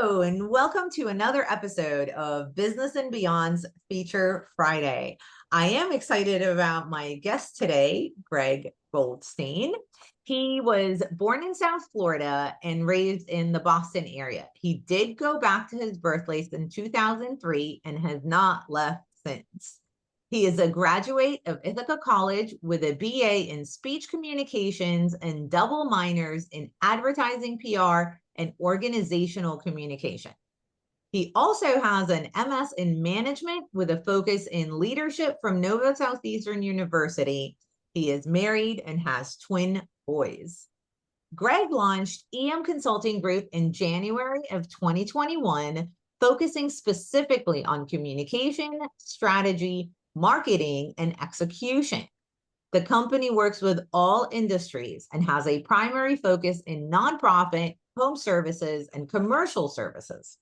Hello, and welcome to another episode of Business and Beyond's Feature Friday. I am excited about my guest today, Greg Goldstein. He was born in South Florida and raised in the Boston area. He did go back to his birthplace in 2003 and has not left since. He is a graduate of Ithaca College with a BA in speech communications and double minors in advertising PR and organizational communication. He also has an MS in management with a focus in leadership from Nova Southeastern University. He is married and has twin boys. Greg launched EM Consulting Group in January of 2021, focusing specifically on communication, strategy, marketing, and execution. The company works with all industries and has a primary focus in nonprofit, home services, and commercial services.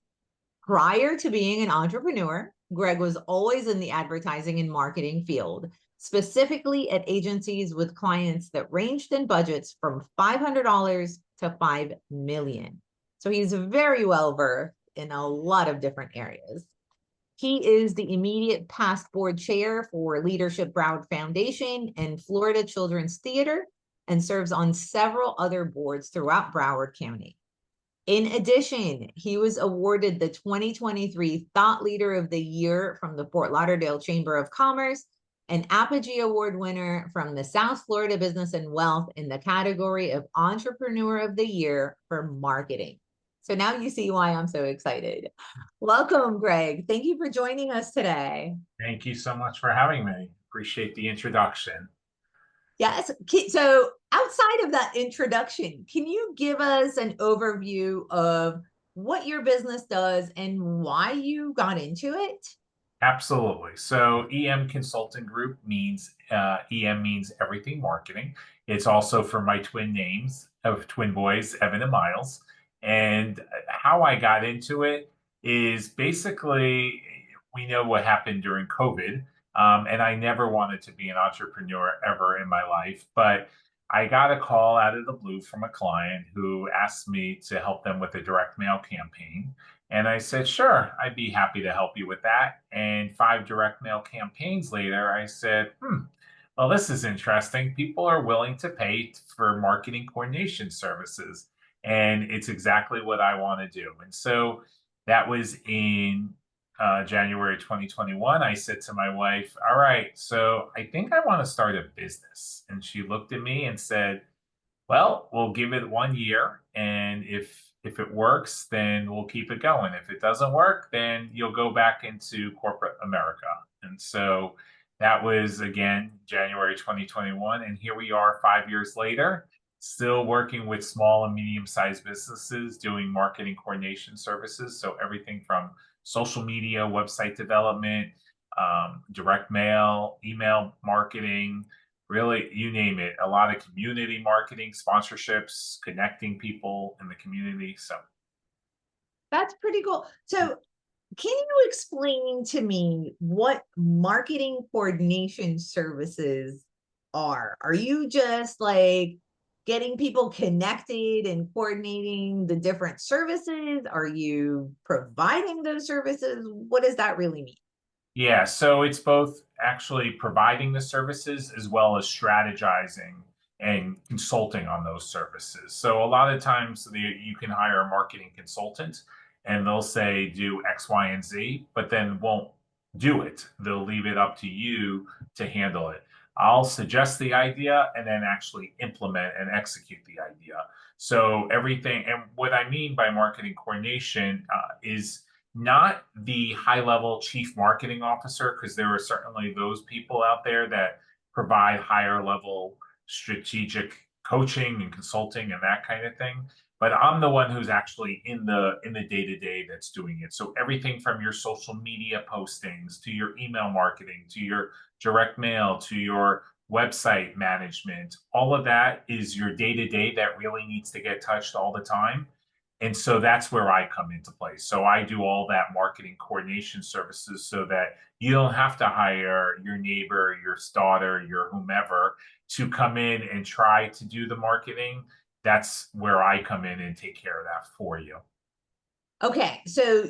Prior to being an entrepreneur, Greg was always in the advertising and marketing field, specifically at agencies with clients that ranged in budgets from $500 to $5 million. So he's very well versed in a lot of different areas. He is the immediate past board chair for Leadership Broward Foundation and Florida Children's Theater, and serves on several other boards throughout Broward County. In addition, he was awarded the 2023 Thought Leader of the Year from the Fort Lauderdale Chamber of Commerce, an Apogee Award winner from the South Florida Business and Wealth in the category of Entrepreneur of the Year for marketing. So now you see why I'm so excited. Welcome, Greg. Thank you for joining us today. Thank you so much for having me. Appreciate the introduction. Yes. So outside of that introduction, can you give us an overview of what your business does and why you got into it? Absolutely. So EM Consulting Group means EM means everything marketing. It's also for my twin names of twin boys, Evan and Miles. And how I got into it is basically, we know what happened during COVID. And I never wanted to be an entrepreneur ever in my life, but I got a call out of the blue from a client who asked me to help them with a direct mail campaign. And I said, sure, I'd be happy to help you with that. And 5 direct mail campaigns later, I said, well, this is interesting. People are willing to pay for marketing coordination services. And it's exactly what I want to do. And so that was in January 2021. I said to my wife, all right, so I think I want to start a business. And she looked at me and said, well, we'll give it 1 year. And if it works, then we'll keep it going. If it doesn't work, then you'll go back into corporate America. And so that was, again, January 2021. And here we are 5 years later, still working with small and medium-sized businesses doing marketing coordination services. So everything from social media, website development, direct mail, email marketing, really, you name it. A lot of community marketing, sponsorships, connecting people in the community. So That's pretty cool. So can you explain to me what marketing coordination services are? Are you just like getting people connected and coordinating the different services? Are you providing those services? What does that really mean? yeah, so it's both actually providing the services as well as strategizing and consulting on those services. So a lot of times you can hire a marketing consultant and they'll say do X, Y, and Z, but then won't do it. They'll leave it up to you to handle it. I'll suggest the idea and then actually implement and execute the idea. So everything, and what I mean by marketing coordination is not the high level chief marketing officer, because there are certainly those people out there that provide higher level strategic coaching and consulting and that kind of thing. But I'm the one who's actually in the day to day that's doing it. So everything from your social media postings to your email marketing to your direct mail to your website management, all of that is your day to day that really needs to get touched all the time. And so that's where I come into play. So I do all that marketing coordination services so that you don't have to hire your neighbor, your daughter, your whomever to come in and try to do the marketing. That's where I come in and take care of that for you. Okay, so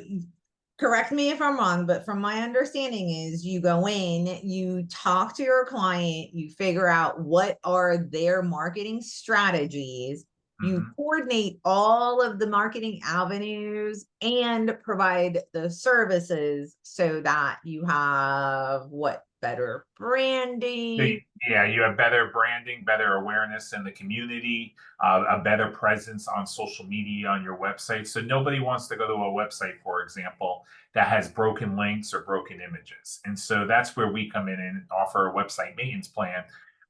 correct me if I'm wrong, but from my understanding is you go in, you talk to your client, you figure out what are their marketing strategies, you Mhm. coordinate all of the marketing avenues and provide the services so that you have what better So, branding. yeah, you have better branding, better awareness in the community, a better presence on social media on your website. So nobody wants to go to a website, for example, that has broken links or broken images. And so that's where we come in and offer a website maintenance plan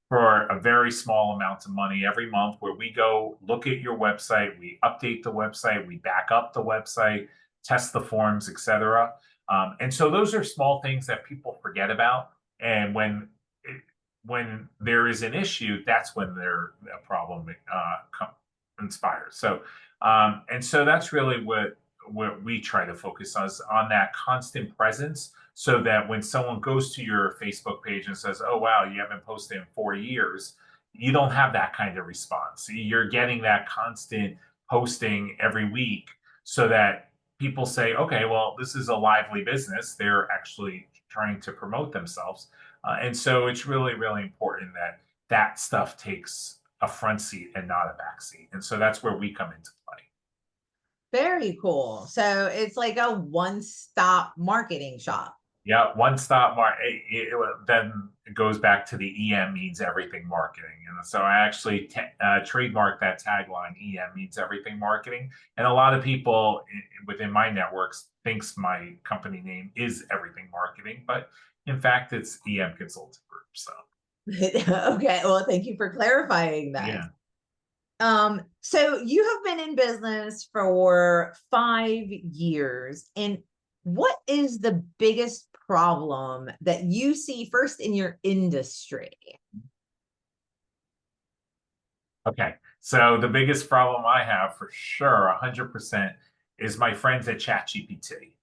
for a very small amount of money every month, where we go look at your website, we update the website, we back up the website, test the forms, etc. And so those are small things that people forget about. And when there is an issue, that's when a problem inspires. So, and so that's really what we try to focus on, is on that constant presence, so that when someone goes to your Facebook page and says, "Oh wow, you haven't posted in 4 years," you don't have that kind of response. You're getting that constant posting every week, so that people say, "Okay, well, this is a lively business. They're actually trying to promote themselves." And so it's really, really important that that stuff takes a front seat and not a back seat. And so that's where we come into play. Very cool. So it's like a one-stop marketing shop. Yeah, one stop then it goes back to the EM means everything marketing. And so I actually trademarked that tagline, EM means everything marketing. And a lot of people within my networks thinks my company name is everything marketing, but in fact, it's EM Consulting Group. So Okay, well, thank you for clarifying that. yeah. So you have been in business for 5 years, and what is the biggest problem that you see first in your industry? Okay. So the biggest problem I have for sure, 100%, is my friends at ChatGPT.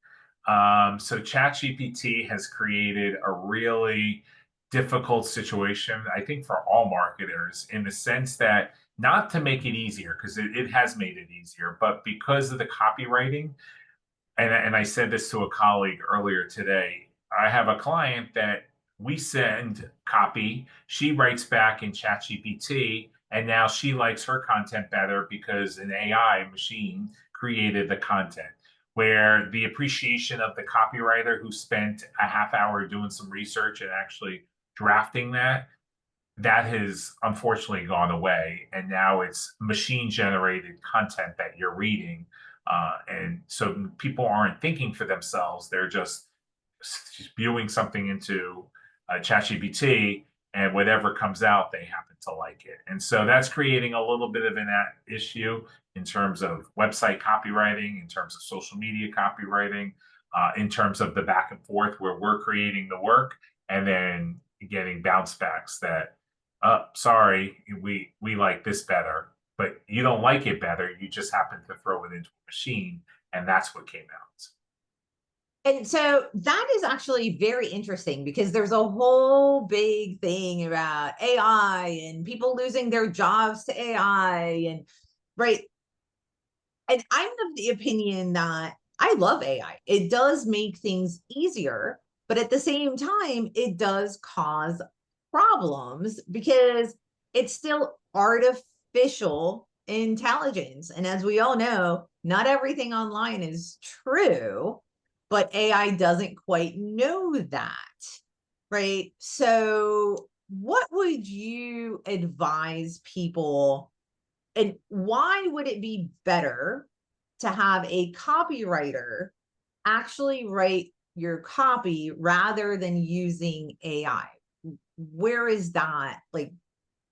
So ChatGPT has created a really difficult situation, I think, for all marketers, in the sense that, not to make it easier, because it has made it easier, but because of the copywriting, and I said this to a colleague earlier today. I have a client that we send copy, she writes back in ChatGPT, and now she likes her content better because an AI machine created the content. Where the appreciation of the copywriter who spent a half hour doing some research and actually drafting that has unfortunately gone away, and now it's machine generated content that you're reading, and so people aren't thinking for themselves. They're just spewing something into ChatGPT, and whatever comes out, they happen to like it. And so that's creating a little bit of an issue in terms of website copywriting, in terms of social media copywriting, in terms of the back and forth, where we're creating the work and then getting bounce backs that, sorry, we like this better, but you don't like it better. You just happen to throw it into a machine, and that's what came out. And so that is actually very interesting because there's a whole big thing about AI and people losing their jobs to AI and right. And I'm of the opinion that I love AI. It does make things easier, but at the same time, it does cause problems because it's still artificial intelligence. And as we all know, not everything online is true, but AI doesn't quite know that. Right. So, what would you advise people? And why would it be better to have a copywriter actually write your copy rather than using AI? Where is that? Like,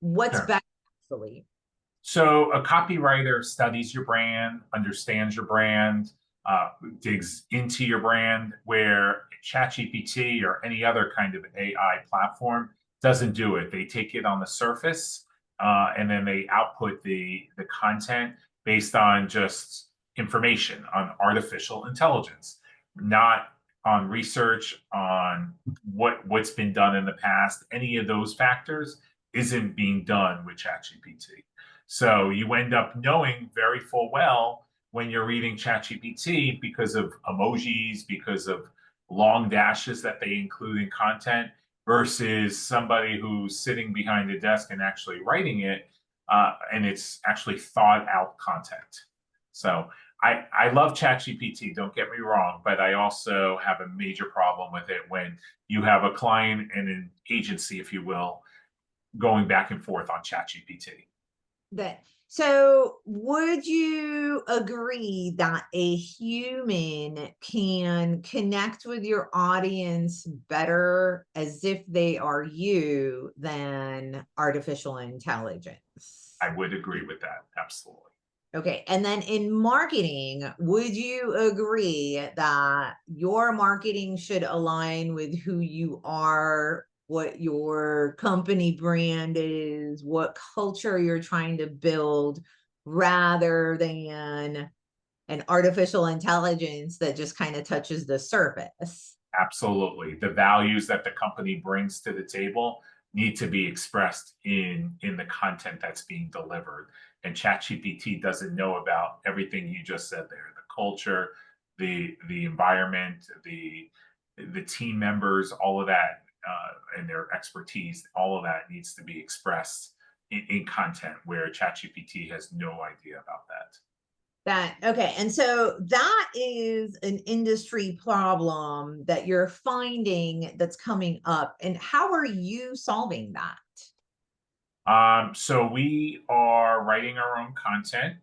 what's Sure. better actually? So a copywriter studies your brand, understands your brand, digs into your brand, where ChatGPT or any other kind of AI platform doesn't do it. They take it on the surface, and then they output the content based on just information, on artificial intelligence, not on research, on what's been done in the past. Any of those factors isn't being done with ChatGPT. So you end up knowing very full well when you're reading ChatGPT because of emojis, because of long dashes that they include in content, versus somebody who's sitting behind a desk and actually writing it, and it's actually thought out content. So I love ChatGPT, don't get me wrong, but I also have a major problem with it when you have a client and an agency, if you will, going back and forth on ChatGPT. That so would you agree that a human can connect with your audience better as if they are you than artificial intelligence? I would agree with that, absolutely. Okay, and then in marketing, would you agree that your marketing should align with who you are, what your company brand is, what culture you're trying to build, rather than an artificial intelligence that just kind of touches the surface? Absolutely. The values that the company brings to the table need to be expressed in the content that's being delivered. And ChatGPT doesn't know about everything you just said there, the culture, the environment, the team members, all of that, and their expertise, all of that needs to be expressed in content where ChatGPT has no idea about that. That okay, and so that is an industry problem that you're finding that's coming up, and how are you solving that? So we are writing our own content,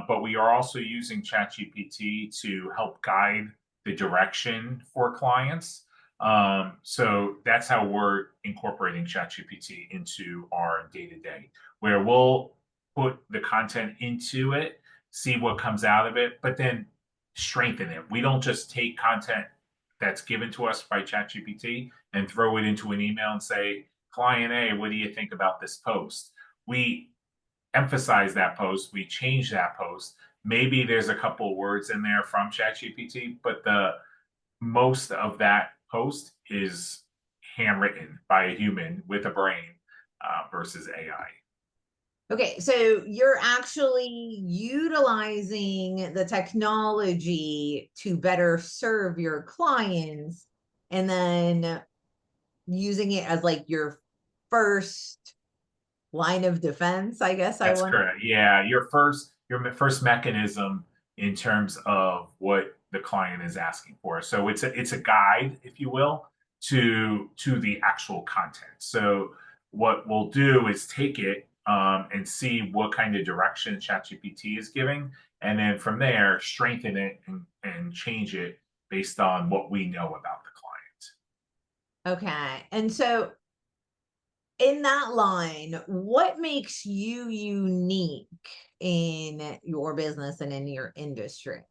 but we are also using ChatGPT to help guide the direction for clients. So that's how we're incorporating ChatGPT into our day to day, where we'll put the content into it, see what comes out of it, but then strengthen it. We don't just take content that's given to us by ChatGPT and throw it into an email and say, client A, what do you think about this post? We emphasize that post, we change that post. Maybe there's a couple of words in there from ChatGPT, but the most of that post is handwritten by a human with a brain versus AI. Okay, so you're actually utilizing the technology to better serve your clients and then using it as like your first line of defense, I guess I That's want. correct. Yeah, your first mechanism in terms of what the client is asking for. So it's a guide, if you will, to the actual content. So what we'll do is take it and see what kind of direction ChatGPT is giving, and then from there strengthen it and change it based on what we know about the client. Okay, and so in that line, what makes you unique in your business and in your industry?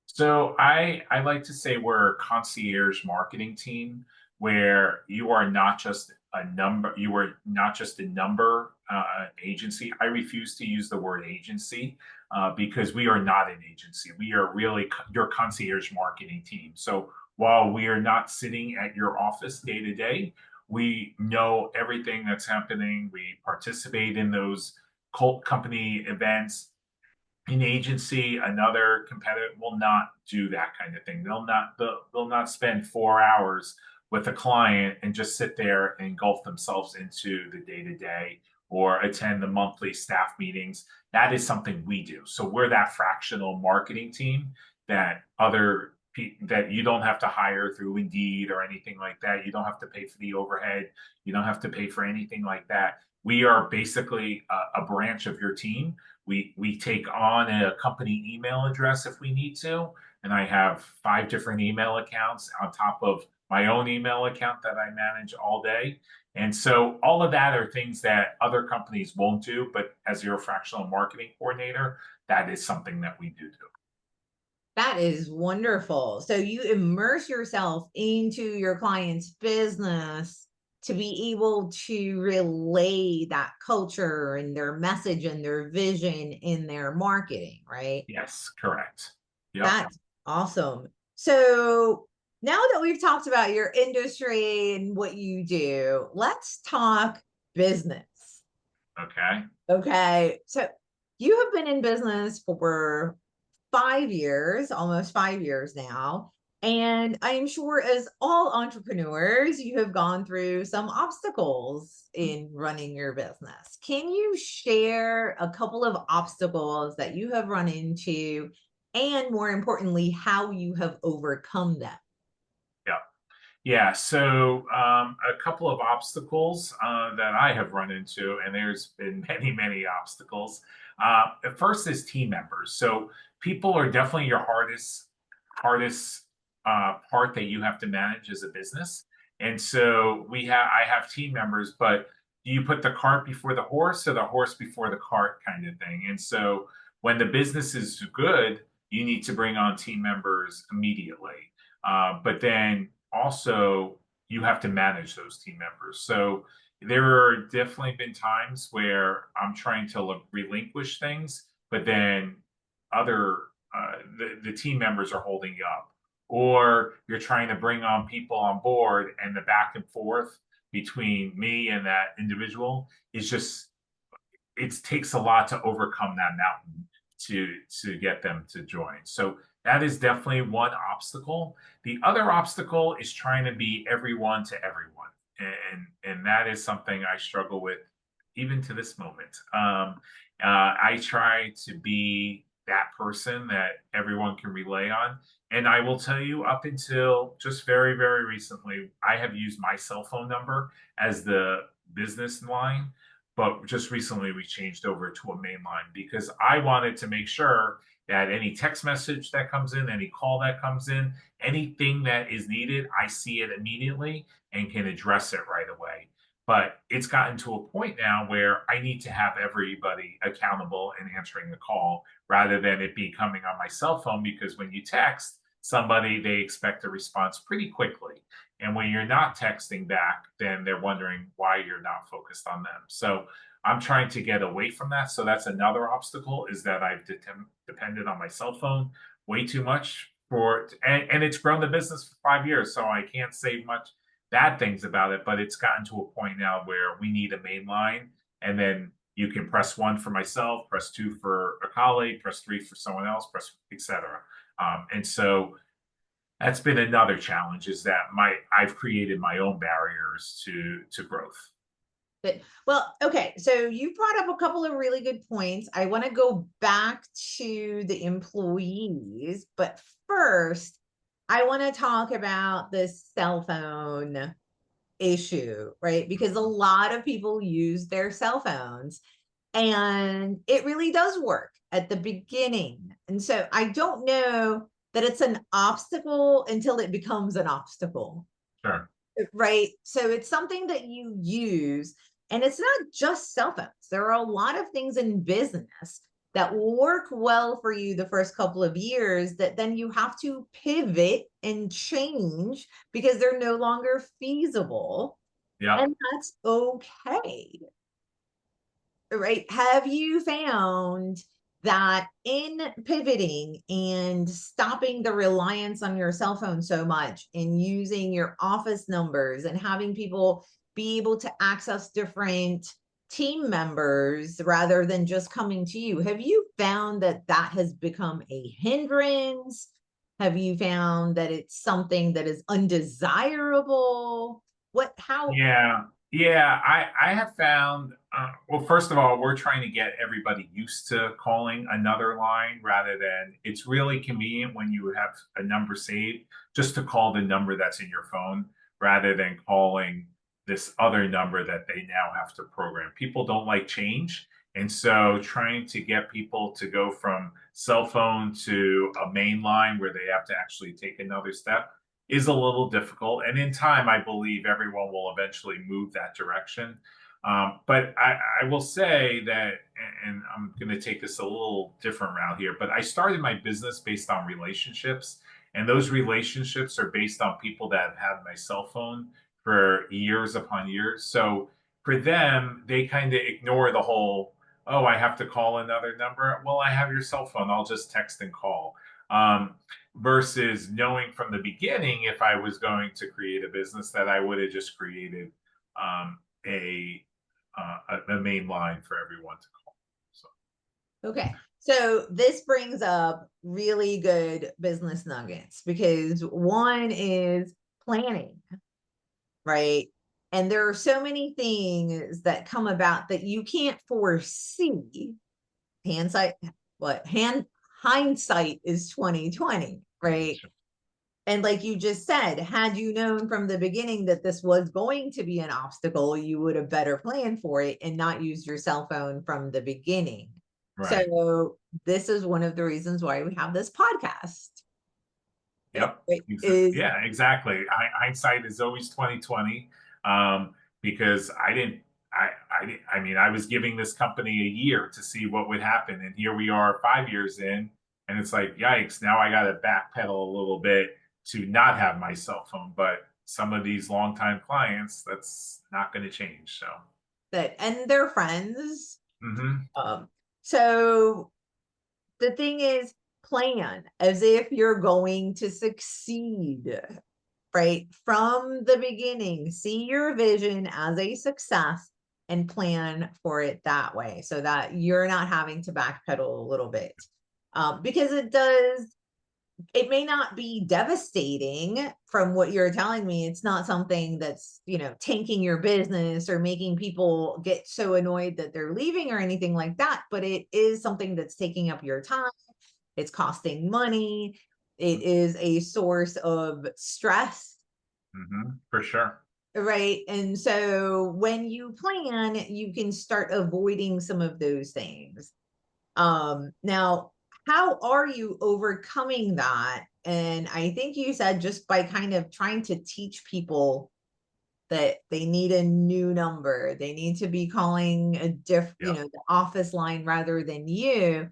So I like to say we're a concierge marketing team where you are not just a number, you are not just a number agency. I refuse to use the word agency because we are not an agency. We are really your concierge marketing team. So while we are not sitting at your office day to day, we know everything that's happening. We participate in those cult company events. An agency, another competitor will not do that kind of thing. They'll not spend 4 hours with a client and just sit there and engulf themselves into the day to day or attend the monthly staff meetings. That is something we do. So we're that fractional marketing team that that you don't have to hire through Indeed or anything like that. You don't have to pay for the overhead. You don't have to pay for anything like that. We are basically a branch of your team. We take on a company email address if we need to, and I have 5 different email accounts on top of my own email account that I manage all day. And so all of that are things that other companies won't do, but as your fractional marketing coordinator, that is something that we do. That is wonderful. So you immerse yourself into your client's business to be able to relay that culture and their message and their vision in their marketing, right? Yes, correct. Yep. That's awesome. So now that we've talked about your industry and what you do, let's talk business. Okay. Okay. So you have been in business for 5 years, almost 5 years now. And I am sure, as all entrepreneurs, you have gone through some obstacles in running your business. Can you share a couple of obstacles that you have run into, and more importantly, how you have overcome them? Yeah. Yeah, so a couple of obstacles that I have run into, and there's been many, many obstacles. First is team members. So people are definitely your hardest part that you have to manage as a business. And so I have team members, but do you put the cart before the horse or the horse before the cart kind of thing? And so when the business is good, you need to bring on team members immediately. But then also you have to manage those team members. So there are definitely been times where I'm trying to relinquish things, but then other the team members are holding you up, or you're trying to bring on people on board, and the back and forth between me and that individual is just it takes a lot to overcome that mountain to get them to join. So that is definitely one obstacle. The other obstacle is trying to be everyone to everyone, and that is something I struggle with even to this moment. I try to be that person that everyone can rely on. And I will tell you, up until just very, very recently, I have used my cell phone number as the business line, but just recently we changed over to a main line because I wanted to make sure that any text message that comes in, any call that comes in, anything that is needed, I see it immediately and can address it right away. But it's gotten to a point now where I need to have everybody accountable and answering the call rather than it be coming on my cell phone, because when you text somebody, they expect a response pretty quickly. And when you're not texting back, then they're wondering why you're not focused on them. So I'm trying to get away from that. So that's another obstacle, is that I've depended on my cell phone way too much and it's grown the business for 5 years. So I can't say much bad things about it, but it's gotten to a point now where we need a main line, and then you can press one for myself, press two for a colleague, press three for someone else, press etc. And so that's been another challenge, is that my I've created my own barriers to growth. But well, okay. So you brought up a couple of really good points. I want to go back to the employees, but first, I want to talk about the cell phone issue, right? Because a lot of people use their cell phones, and it really does work at the beginning. And so I don't know that it's an obstacle until it becomes an obstacle. Sure. Right. So it's something that you use, and it's not just cell phones. There are a lot of things in business that work well for you the first couple of years that then you have to pivot and change because they're no longer feasible. Yeah. And that's okay. Right. Have you found that in pivoting and stopping the reliance on your cell phone so much and using your office numbers and having people be able to access different team members rather than just coming to you, have you found that that has become a hindrance? Have you found that it's something that is undesirable? How? Yeah, yeah. I have found. Well, first of all, we're trying to get everybody used to calling another line, rather than it's really convenient when you have a number saved just to call the number that's in your phone rather than calling this other number that they now have to program. People don't like change, and so trying to get people to go from cell phone to a main line where they have to actually take another step is a little difficult. And in time, I believe everyone will eventually move that direction. But I will say that, and I'm going to take this a little different route here, but I started my business based on relationships. And those relationships are based on people that have had my cell phone for years upon years. So for them, they kind of ignore the whole, oh, I have to call another number. Well, I have your cell phone. I'll just text and call. Um, Versus knowing from the beginning, if I was going to create a business, that I would have just created um, a main line for everyone to call. So Okay. So this brings up really good business nuggets because one is planning, right? And there are so many things that come about that you can't foresee. Hindsight, what hand hindsight is 2020, right? And like you just said, had you known from the beginning that this was going to be an obstacle, you would have better planned for it and not used your cell phone from the beginning. Right. So this is one of the reasons why we have this podcast. Yep. It is Yeah, exactly. Hindsight is always 2020. Because I didn't I mean, I was giving this company a year to see what would happen, and here we are 5 years in, and it's like, yikes, now I gotta backpedal a little bit to not have my cell phone. But some of these longtime clients, that's not gonna change. So that, and they're friends. mhm. Um, so the thing is, plan as if you're going to succeed, right? From the beginning, see your vision as a success and plan for it that way so that you're not having to backpedal a little bit. Because it may not be devastating from what you're telling me. It's not something that's, tanking your business or making people get so annoyed that they're leaving or anything like that. But it is something that's taking up your time. It's costing money. It is a source of stress, For sure. right? And so when you plan, you can start avoiding some of those things. Now, how are you overcoming that? And I think you said just by kind of trying to teach people that they need a new number, they need to be calling Yeah. the office line rather than you.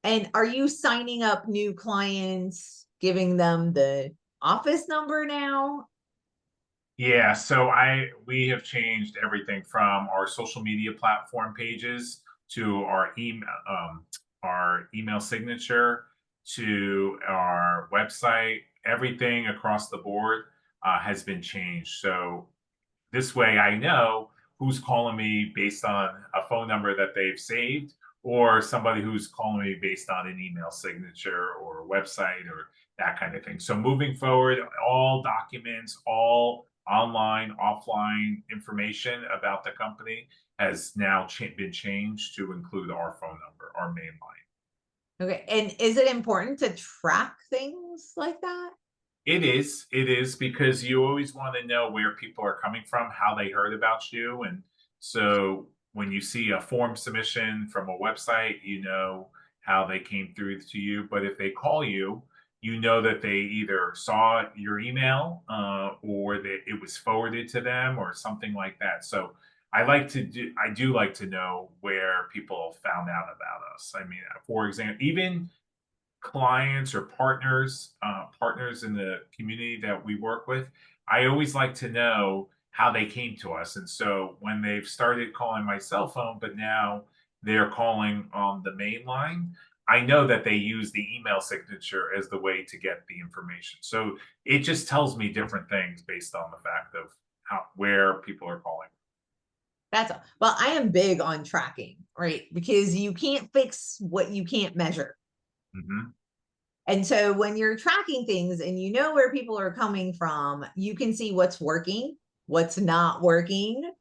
And are you signing up new clients, giving them the office number now? Yeah, so I we have changed everything from our social media platform pages to our email signature to our website. Everything across the board has been changed. So this way I know who's calling me based on a phone number that they've saved, or somebody who's calling me based on an email signature or a website or that kind of thing. So moving forward, all documents, all online, offline information about the company has now been changed to include our phone number, our main line. Okay. And is it important to track things like that? It is because you always want to know where people are coming from, how they heard about you. And so when you see a form submission from a website, you know how they came through to you. But if they call you, you know that they either saw your email or that it was forwarded to them or something like that. So I do like to know where people found out about us. I mean, for example, even clients or partners in the community that we work with, I always like to know how they came to us. And so when they've started calling my cell phone, but now they're calling on the main line, I know that they use the email signature as the way to get the information. So it just tells me different things based on the fact of how where people are calling. That's all. Well, I am big on tracking, right? Because you can't fix what you can't measure. Hmm. And so when you're tracking things and you know where people are coming from, you can see what's working, what's not working,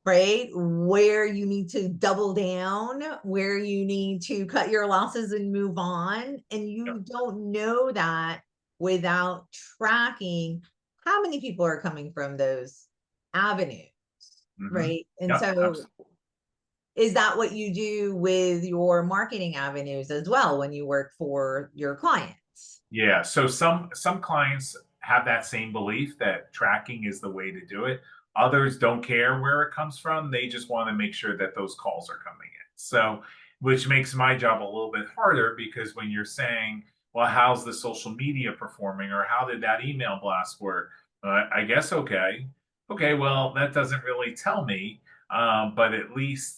right? Where you need to double down, where you need to cut your losses and move on. And Yep. you don't know that without tracking how many people are coming from those avenues, Hmm. right? And Yep. so is that what you do with your marketing avenues as well when you work for your clients? Yeah, so some clients have that same belief that tracking is the way to do it. Others don't care where it comes from. They just want to make sure that those calls are coming in. So, which makes my job a little bit harder because when you're saying, well, how's the social media performing or how did that email blast work? I guess okay. Okay, well, that doesn't really tell me. But at least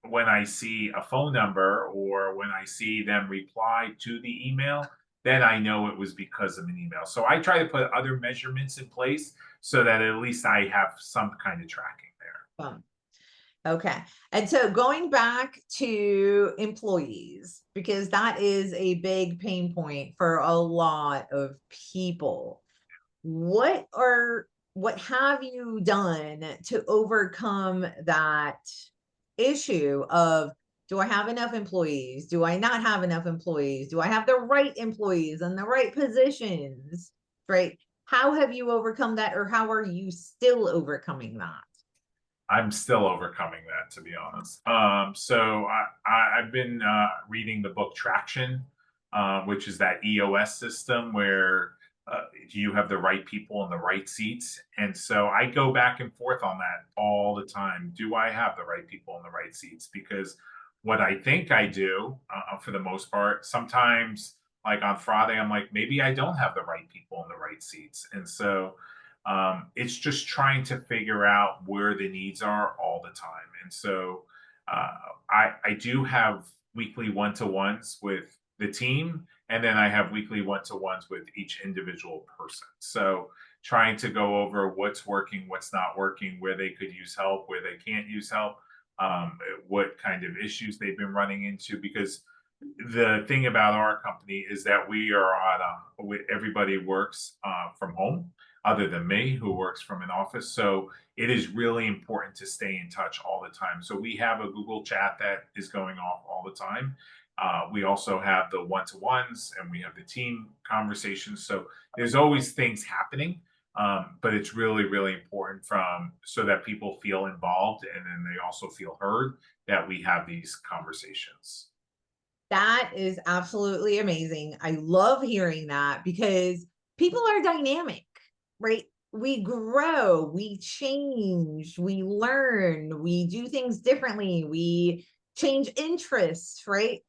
when I see a phone number or when I see them reply to the email, then I know it was because of an email. So I try to put other measurements in place so that at least I have some kind of tracking there. Um, Okay. And so going back to employees, because that is a big pain point for a lot of people. What are what have you done to overcome that issue of, do I have enough employees? Do I not have enough employees? Do I have the right employees and the right positions? Right? How have you overcome that, or how are you still overcoming that? I'm still overcoming that, to be honest. I've been reading the book Traction, which is that EOS system where you have the right people in the right seats. And so I go back and forth on that all the time. Do I have the right people in the right seats? Because what I think I do, for the most part, sometimes like on Friday, I'm like, maybe I don't have the right people in the right seats. And so it's just trying to figure out where the needs are all the time. And so uh, I do have weekly one-to-ones with the team, and then I have weekly one-to-ones with each individual person. So trying to go over what's working, what's not working, where they could use help, where they can't use help, what kind of issues they've been running into. Because the thing about our company is that we are on everybody works from home other than me, who works from an office. So it is really important to stay in touch all the time. So we have a Google chat that is going off all the time. We also have the one-to-ones and we have the team conversations. So there's always things happening. But it's really, really important from so that people feel involved and then they also feel heard that we have these conversations. That is absolutely amazing. I love hearing that because people are dynamic, right? We grow, we change, we learn, we do things differently, we change interests, right?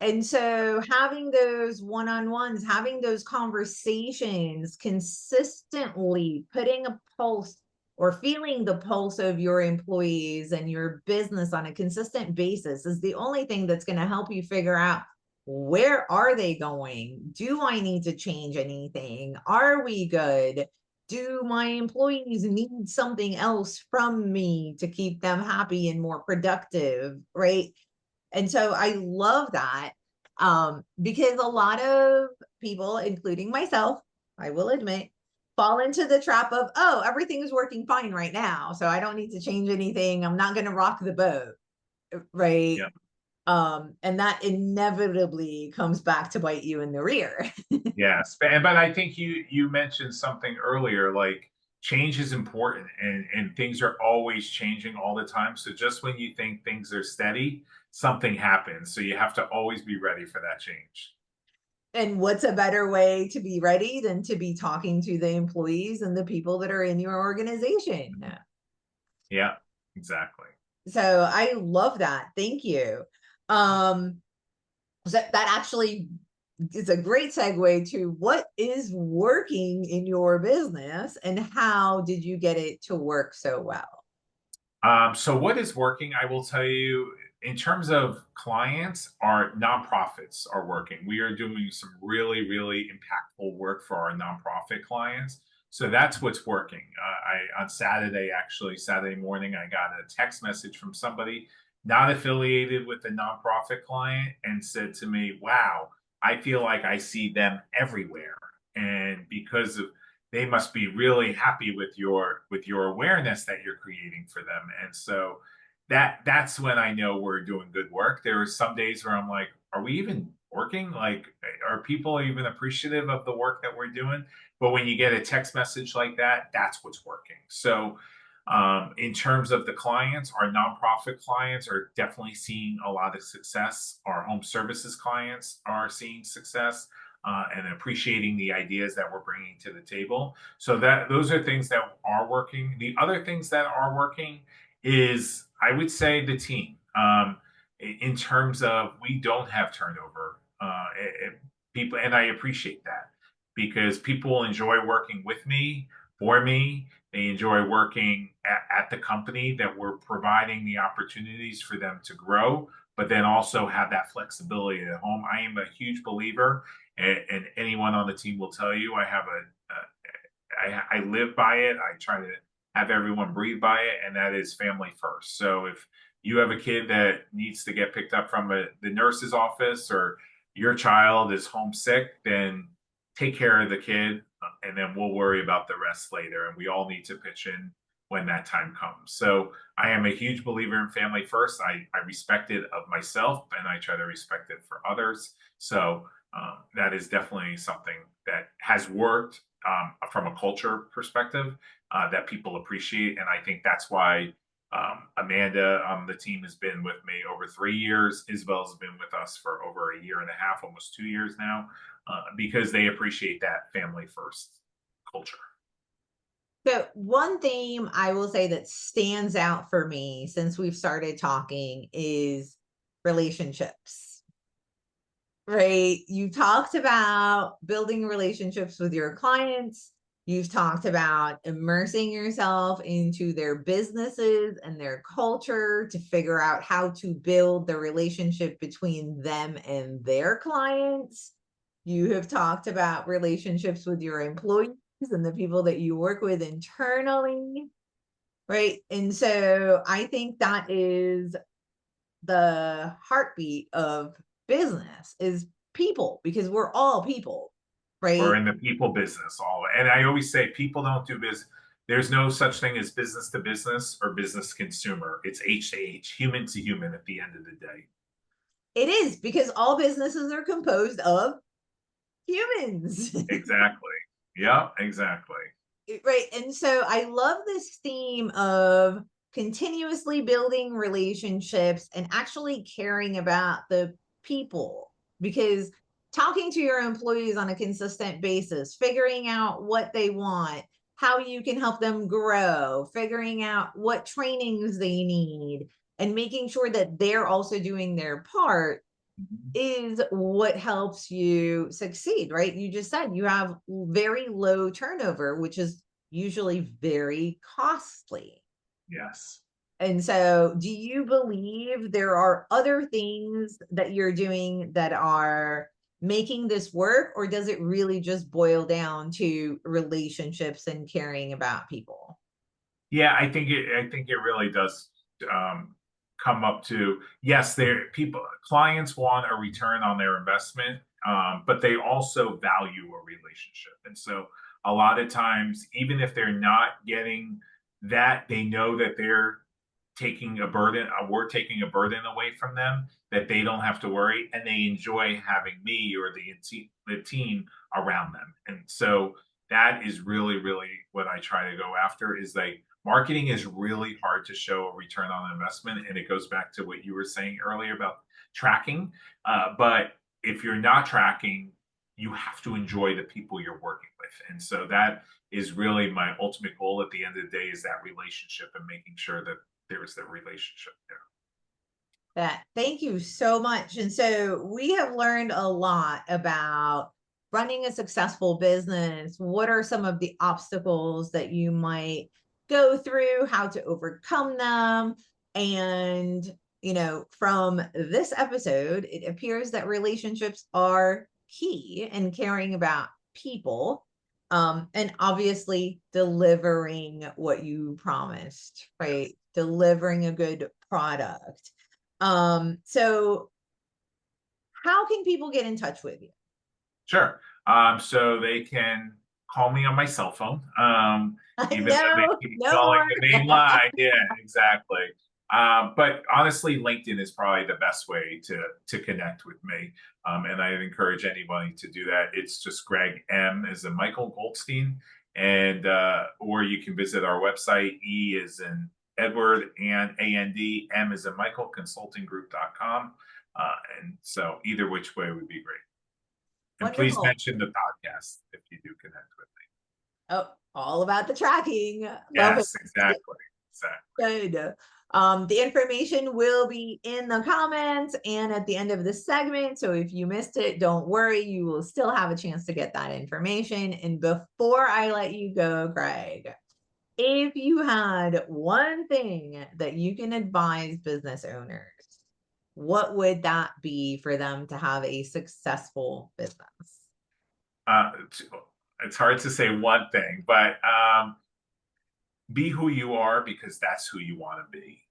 And so having those one-on-ones, having those conversations consistently, putting a pulse or feeling the pulse of your employees and your business on a consistent basis is the only thing that's going to help you figure out, where are they going? Do I need to change anything? Are we good? Do my employees need something else from me to keep them happy and more productive, right? And so I love that, because a lot of people, including myself, I will admit, fall into the trap of, oh, everything is working fine right now, so I don't need to change anything. I'm not going to rock the boat, right? Yeah. And that inevitably comes back to bite you in the rear. Yes, but I think you mentioned something earlier, like change is important and things are always changing all the time. So just when you think things are steady, something happens. So you have to always be ready for that change. And what's a better way to be ready than to be talking to the employees and the people that are in your organization? Yeah, exactly. So I love that. Thank you. Um, so that actually is a great segue to what is working in your business and how did you get it to work so well? So what is working, I will tell you, in terms of clients, our nonprofits are working. We are doing some really, really impactful work for our nonprofit clients. So that's what's working. I on Saturday, actually, Saturday morning, I got a text message from somebody not affiliated with the nonprofit client and said to me, "Wow, I feel like I see them everywhere." And because of they must be really happy with your awareness that you're creating for them. And so that's when I know we're doing good work. There are some days where I'm like, are we even working? Like, are people even appreciative of the work that we're doing? But when you get a text message like that, that's what's working. So in terms of the clients, our nonprofit clients are definitely seeing a lot of success. Our home services clients are seeing success and appreciating the ideas that we're bringing to the table. So that those are things that are working. The other things that are working is, I would say, the team. In terms of we don't have turnover, people, and I appreciate that because people enjoy working with me, for me. They enjoy working at the company that we're providing the opportunities for them to grow, but then also have that flexibility at home. I am a huge believer and anyone on the team will tell you I have I live by it. I try to have everyone breathe by it, and that is family first. So if you have a kid that needs to get picked up from the nurse's office, or your child is homesick, then take care of the kid, and then we'll worry about the rest later. And we all need to pitch in when that time comes. So I am a huge believer in family first. I respect it of myself, and I try to respect it for others. So that is definitely something that has worked from a culture perspective that people appreciate. And I think that's why Amanda on the team has been with me over 3 years. Isabel's been with us for over a year and a half, almost 2 years now, because they appreciate that family first culture. So one theme I will say that stands out for me since we've started talking is relationships, right? You talked about building relationships with your clients. You've talked about immersing yourself into their businesses and their culture to figure out how to build the relationship between them and their clients. You have talked about relationships with your employees and the people that you work with internally, right? And so I think that is the heartbeat of business is people, because we're all people, We're right? in the people business, all. And I always say people don't do business. There's no such thing as business to business or business to consumer. It's H to H, human to human at the end of the day. It is, because all businesses are composed of humans. Exactly. Yeah, exactly. Right. And so I love this theme of continuously building relationships and actually caring about the people, because talking to your employees on a consistent basis, figuring out what they want, how you can help them grow, figuring out what trainings they need, and making sure that they're also doing their part Mhm. is what helps you succeed, right? You just said you have very low turnover, which is usually very costly. Yes. And so, do you believe there are other things that you're doing that are making this work, or does it really just boil down to relationships and caring about people? Yeah, I think it really does um, come up to, yes, there people clients want a return on their investment, but they also value a relationship. And so a lot of times, even if they're not getting that, they know that they're taking a burden, we're taking a burden away from them, that they don't have to worry, and they enjoy having me or the team around them. And so that is really, really what I try to go after, is like marketing is really hard to show a return on investment. And it goes back to what you were saying earlier about tracking. But if you're not tracking, you have to enjoy the people you're working with. And so that is really my ultimate goal at the end of the day, is that relationship and making sure that there's the relationship there. That thank you so much. And so we have learned a lot about running a successful business. What are some of the obstacles that you might go through, how to overcome them? And, from this episode, it appears that relationships are key in caring about people. And obviously delivering what you promised, right? Delivering a good product. So how can people get in touch with you? Sure. So they can call me on my cell phone, even though they No, keep no calling more. the main line. Yeah, exactly. But honestly, LinkedIn is probably the best way to connect with me, and I'd encourage anybody to do that. It's just Greg M. as in Michael Goldstein, and or you can visit our website. E is in Edward and AND, M is in Michael consultinggroup.com. And so either which way would be great. And please Wonderful. mention the podcast if you do connect with me. Oh, all about the tracking. Love Yes, it. exactly. Exactly. Good. The information will be in the comments and at the end of the segment. So if you missed it, don't worry. You will still have a chance to get that information. And before I let you go, Greg, if you had one thing that you can advise business owners, what would that be for them to have a successful business? Uh, it's hard to say one thing, but be who you are because that's who you want to be.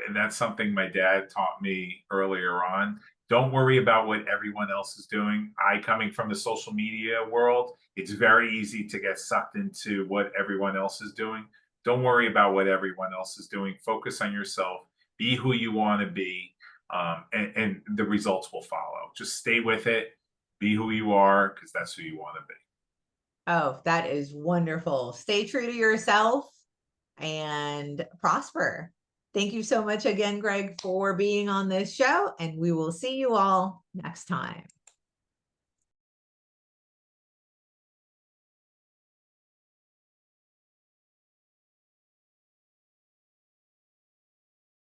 And that's something my dad taught me earlier on. Don't worry about what everyone else is doing. Coming from the social media world, it's very easy to get sucked into what everyone else is doing. Don't worry about what everyone else is doing. Focus on yourself. Be who you want to be, and the results will follow. Just stay with it. Be who you are because that's who you want to be. Oh, that is wonderful. Stay true to yourself and prosper. Thank you so much again, Greg, for being on this show, and we will see you all next time.